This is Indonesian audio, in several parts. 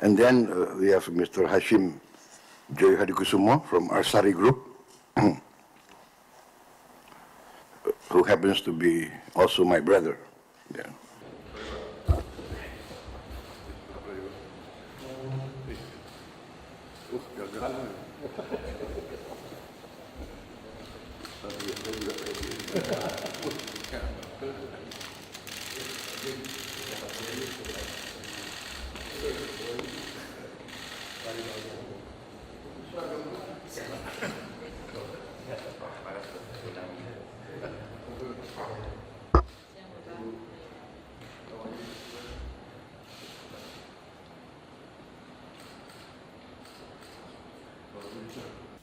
And then we have Mr. Hashim Joy Hadikusumo from Arsari Group, who happens to be also my brother. Yeah.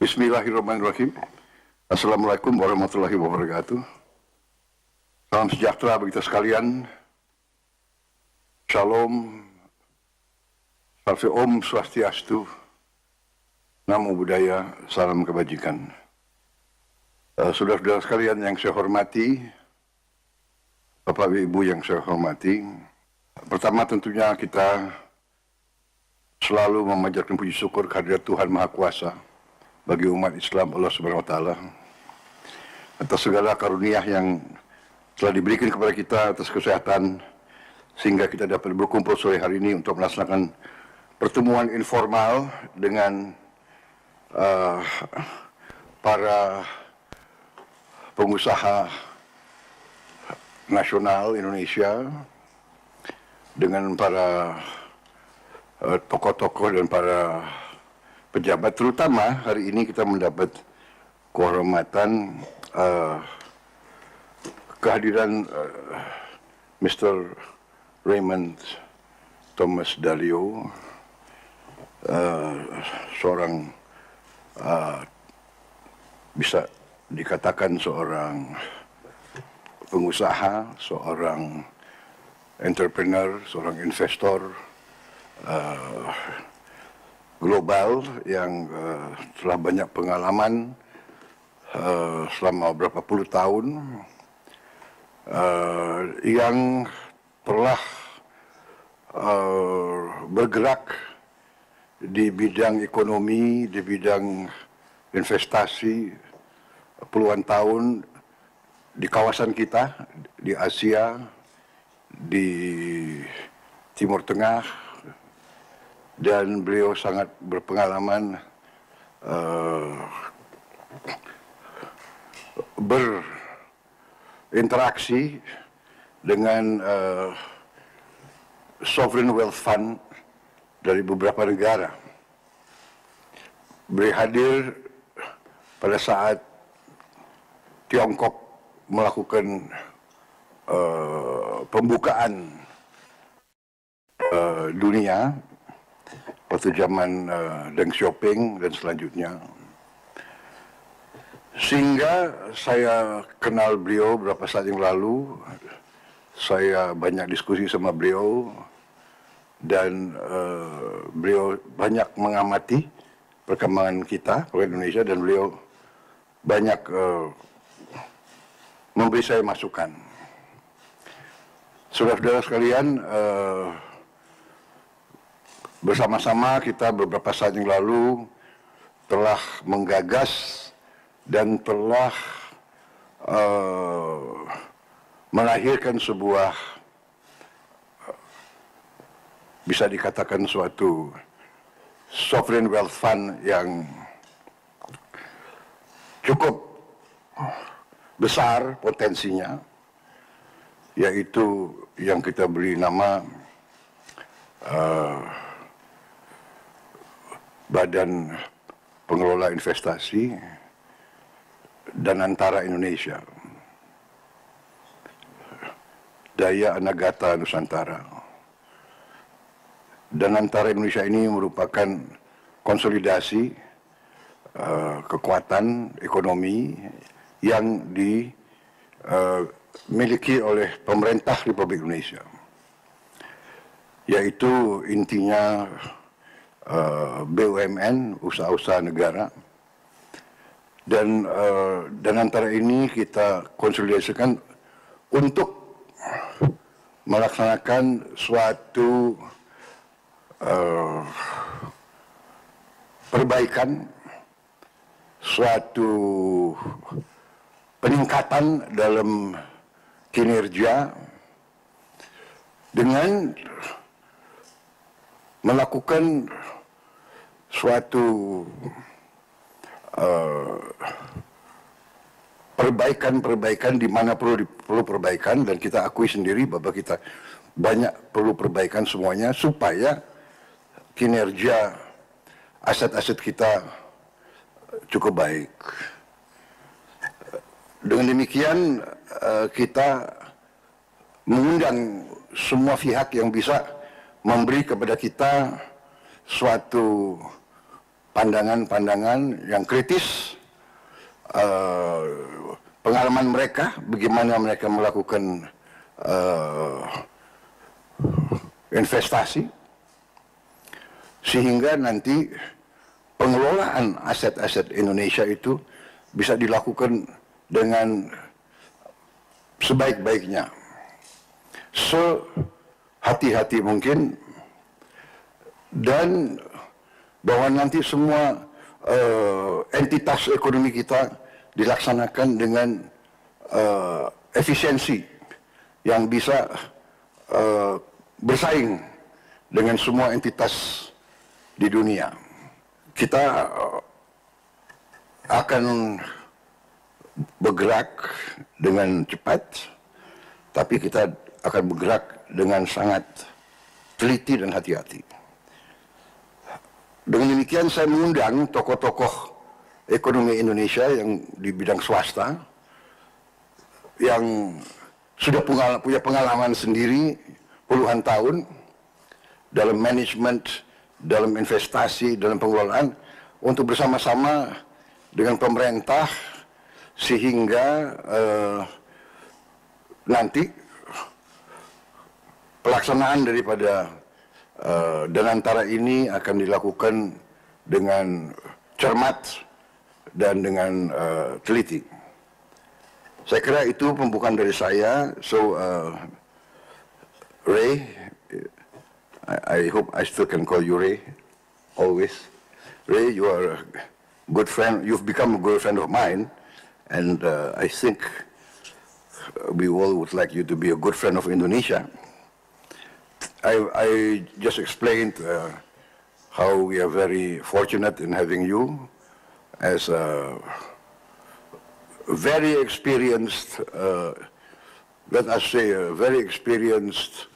Bismillahirrahmanirrahim. Assalamualaikum warahmatullahi wabarakatuh. Salam sejahtera bagi kita sekalian. Shalom. Salve Om Swastiastu. Namo Buddhaya. Salam kebajikan. Saudara-saudara sekalian yang saya hormati, Bapak Ibu yang saya hormati, pertama tentunya kita selalu memanjatkan puji syukur kehadirat Tuhan Maha Kuasa bagi umat Islam Allah Subhanahu wa taala atas segala karunia yang telah diberikan kepada kita, atas kesehatan sehingga kita dapat berkumpul sore hari ini untuk melaksanakan pertemuan informal dengan para pengusaha nasional Indonesia, dengan para tokoh-tokoh dan para pejabat. Terutama hari ini kita mendapat kehormatan kehadiran Mr. Raymond Thomas Dalio, seorang bisa dikatakan seorang pengusaha, seorang entrepreneur, seorang investor global yang telah banyak pengalaman selama beberapa puluh tahun, yang telah bergerak di bidang ekonomi, di bidang investasi puluhan tahun di kawasan kita, di Asia, di Timur Tengah, dan beliau sangat berpengalaman berinteraksi dengan sovereign wealth fund dari beberapa negara. Beliau hadir pada saat Tiongkok melakukan pembukaan dunia waktu zaman Deng Xiaoping dan selanjutnya, sehingga saya kenal beliau beberapa saat yang lalu. Saya banyak diskusi sama beliau dan beliau banyak mengamati perkembangan kita, perkembangan Indonesia, dan beliau banyak memberi saya masukan. Saudara-saudara sekalian, bersama-sama kita beberapa saat yang lalu telah menggagas dan telah melahirkan sebuah, bisa dikatakan suatu sovereign wealth fund yang cukup besar potensinya, yaitu yang kita beri nama Badan Pengelola Investasi Danantara Indonesia, Daya Anagata Nusantara. Danantara Indonesia ini merupakan konsolidasi kekuatan ekonomi yang dimiliki oleh pemerintah Republik Indonesia, yaitu intinya BUMN, usaha-usaha negara, dan antara ini kita konsolidasikan untuk melaksanakan suatu perbaikan, suatu peningkatan dalam kinerja dengan melakukan suatu perbaikan di mana perlu perbaikan, dan kita akui sendiri bahwa kita banyak perlu perbaikan semuanya supaya kinerja aset-aset kita cukup baik. Dengan demikian kita mengundang semua pihak yang bisa memberi kepada kita suatu pandangan-pandangan yang kritis, pengalaman mereka, bagaimana mereka melakukan investasi, sehingga nanti pengelolaan aset-aset Indonesia itu bisa dilakukan dengan sebaik-baiknya, sehati-hati mungkin, dan bahwa nanti semua entitas ekonomi kita dilaksanakan dengan efisiensi yang bisa bersaing dengan semua entitas di dunia. Kita akan bergerak dengan cepat, tapi kita akan bergerak dengan sangat teliti dan hati-hati. Dengan demikian saya mengundang tokoh-tokoh ekonomi Indonesia yang di bidang swasta, yang sudah punya pengalaman sendiri puluhan tahun dalam manajemen, dalam investasi, dalam pengelolaan, untuk bersama-sama dengan pemerintah sehingga nanti pelaksanaan daripada Danantara ini akan dilakukan dengan cermat dan dengan teliti. Saya kira itu pembukaan dari saya. So, Ray, I hope I still can call you Ray, always. Ray, you are a good friend. You've become a good friend of mine, and I think we all would like you to be a good friend of Indonesia. I just explained how we are very fortunate in having you as a very experienced, let us say, a very experienced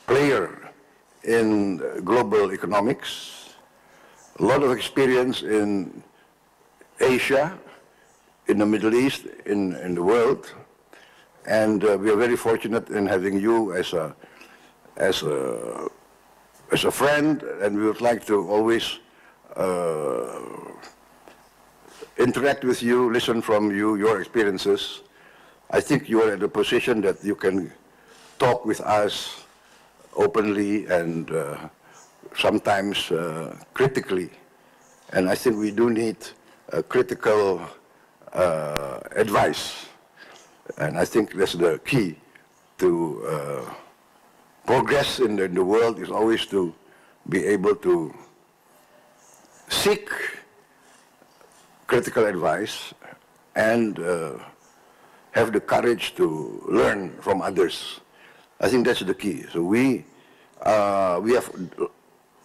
player in global economics, a lot of experience in Asia, in the Middle East, in the world, and we are very fortunate in having you as a friend, and we would like to always interact with you, listen from you, your experiences. I think you are at a position that you can talk with us openly and sometimes critically. And I think we do need critical advice. And I think that's the key to progress in the world, is always to be able to seek critical advice and have the courage to learn from others. I think that's the key. So we have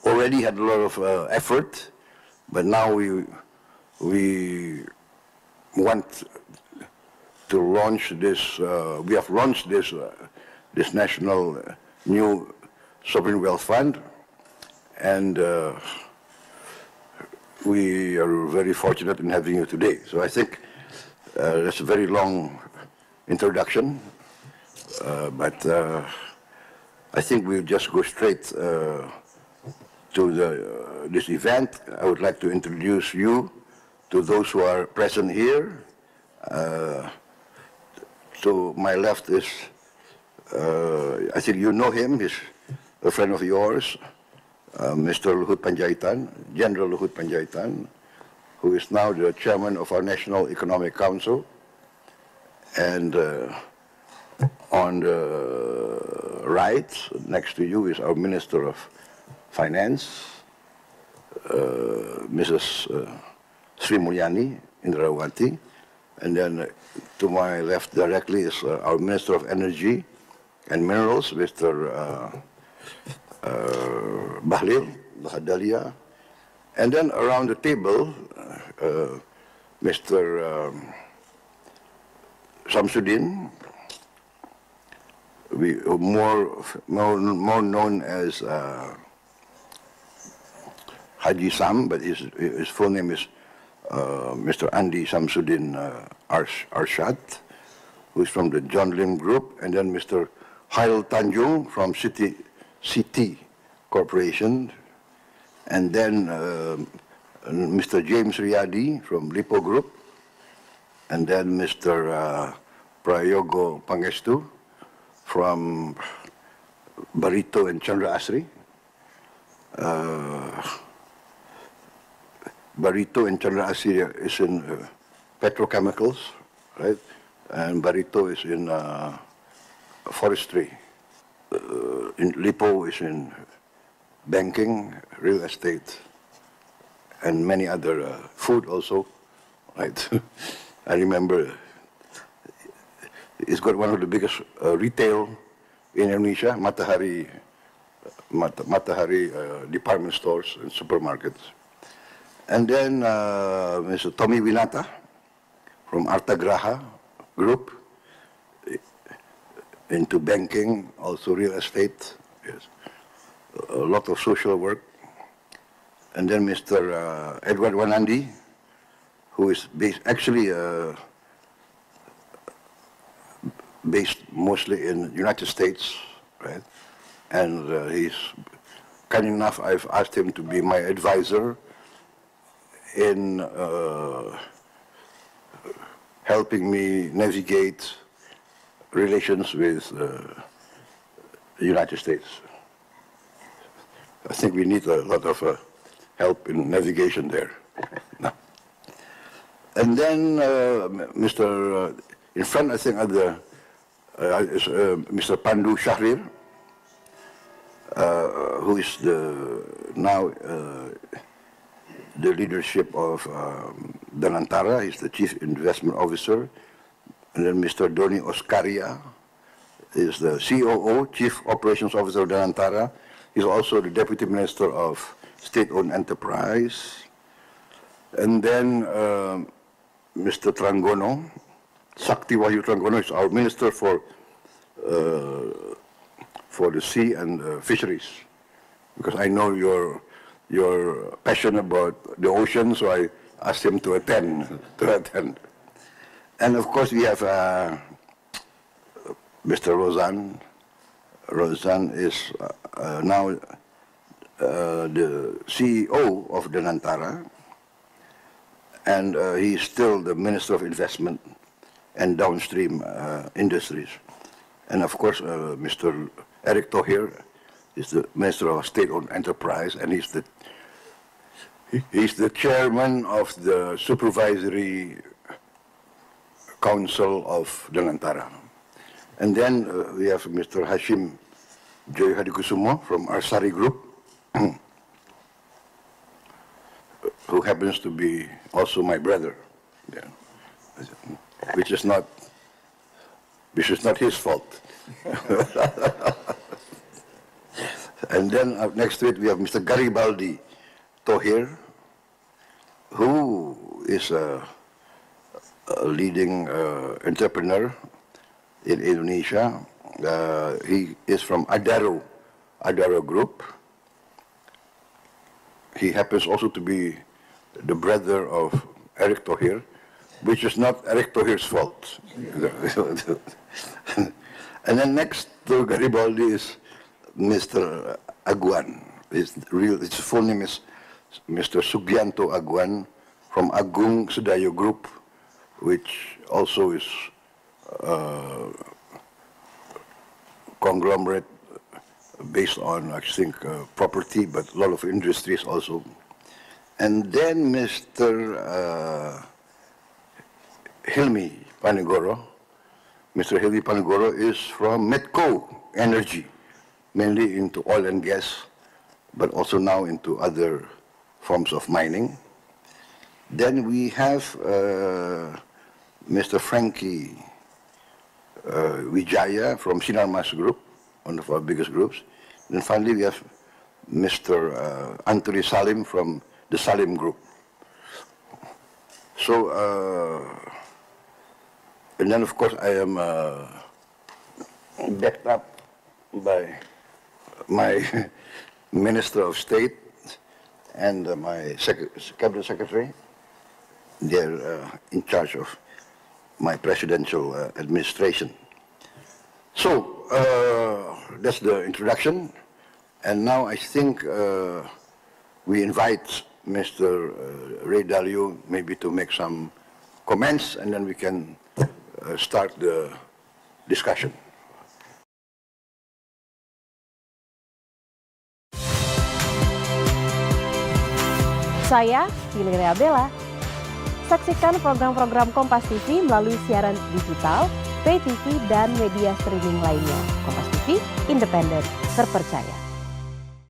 already had a lot of effort, but now we want to launch this. We have launched this national new sovereign wealth fund, and we are very fortunate in having you today. So I think that's a very long introduction, but I think we'll just go straight to this event. I would like to introduce you to those who are present here. To my left is, I think you know him, he's a friend of yours, Mr. Luhut Panjaitan, General Luhut Panjaitan, who is now the chairman of our National Economic Council. And on the right, next to you, is our Minister of Finance, Mrs. Sri Mulyani Indrawati, and then to my left directly is our Minister of Energy and Minerals, Mr. Bahlil Bahadalia, and then around the table, Mr. Samsudin, more known as Haji Sam, but his full name is Mr. Andy Samsudin Arshad, who is from the John Lim Group, and then Mr. Hail Tanjung from CT Corporation, and then Mr. James Riyadi from Lipo Group, and then Mr. Prayogo Pangestu from Barito and Chandra Asri. Barito and Chandra Asri is in petrochemicals, right? And Barito is in forestry. In Lipo is in banking, real estate, and many other food also, right? I remember it's got one of the biggest retail in Indonesia, Matahari department stores and supermarkets. And then Mr. Tommy Winata from Artagraha Group, into banking, also real estate, yes, a lot of social work. And then Mr. Edward Wanandi, who is based mostly in the United States, right? And he's kind enough, I've asked him to be my advisor in helping me navigate relations with the United States. I think we need a lot of help in navigation there. No. And then in front, I think, is Mr. Pandu Shahrir, who is now the leadership of Danantara. He's the Chief Investment Officer. And then Mr. Doni Oscaria is the COO, Chief Operations Officer of Danantara. He's also the Deputy Minister of State-Owned Enterprise. And then Mr. Trangono, Sakti Wahyu Trangono, is our Minister for the Sea and Fisheries. Because I know you're passionate about the ocean, so I asked him to attend. And of course, we have Mr. Rozan. Rozan is now the CEO of Danantara, and he is still the Minister of Investment and Downstream Industries. And of course, Mr. Eric Thohir is the Minister of State-Owned Enterprise, and he's the chairman of the Supervisory Council of Danantara. And then we have Mr. Hashim Joy Hadikusumo from Arsari Group, who happens to be also my brother, yeah. which is not his fault. And then next to it we have Mr. Garibaldi Thohir, who is a leading entrepreneur in Indonesia. He is from Adaro Group. He happens also to be the brother of Eric Thohir, which is not Eric Thohir's fault. And then next to Garibaldi is Mr. Aguan. His full name is Mr. Sugianto Aguan from Agung Sedayo Group, which also is conglomerate based on, I think, property, but a lot of industries also. And then Mr. Hilmi Panigoro. Mr. Hilmi Panigoro is from Medco Energy, mainly into oil and gas but also now into other forms of mining. Then we have Mr. Frankie Wijaya from Sinarmas Group, one of our biggest groups. Then finally, we have Mr. Anthony Salim from the Salim Group. So, and then of course, I am backed up by my Minister of State and my Cabinet Secretary. They're in charge of my presidential administration. So, that's the introduction. And now I think we invite Mr. Ray Dalio maybe to make some comments, and then we can start the discussion. Saya, Yuli Bella. Saksikan program-program Kompas TV melalui siaran digital, pay TV, dan media streaming lainnya. Kompas TV, independen, terpercaya.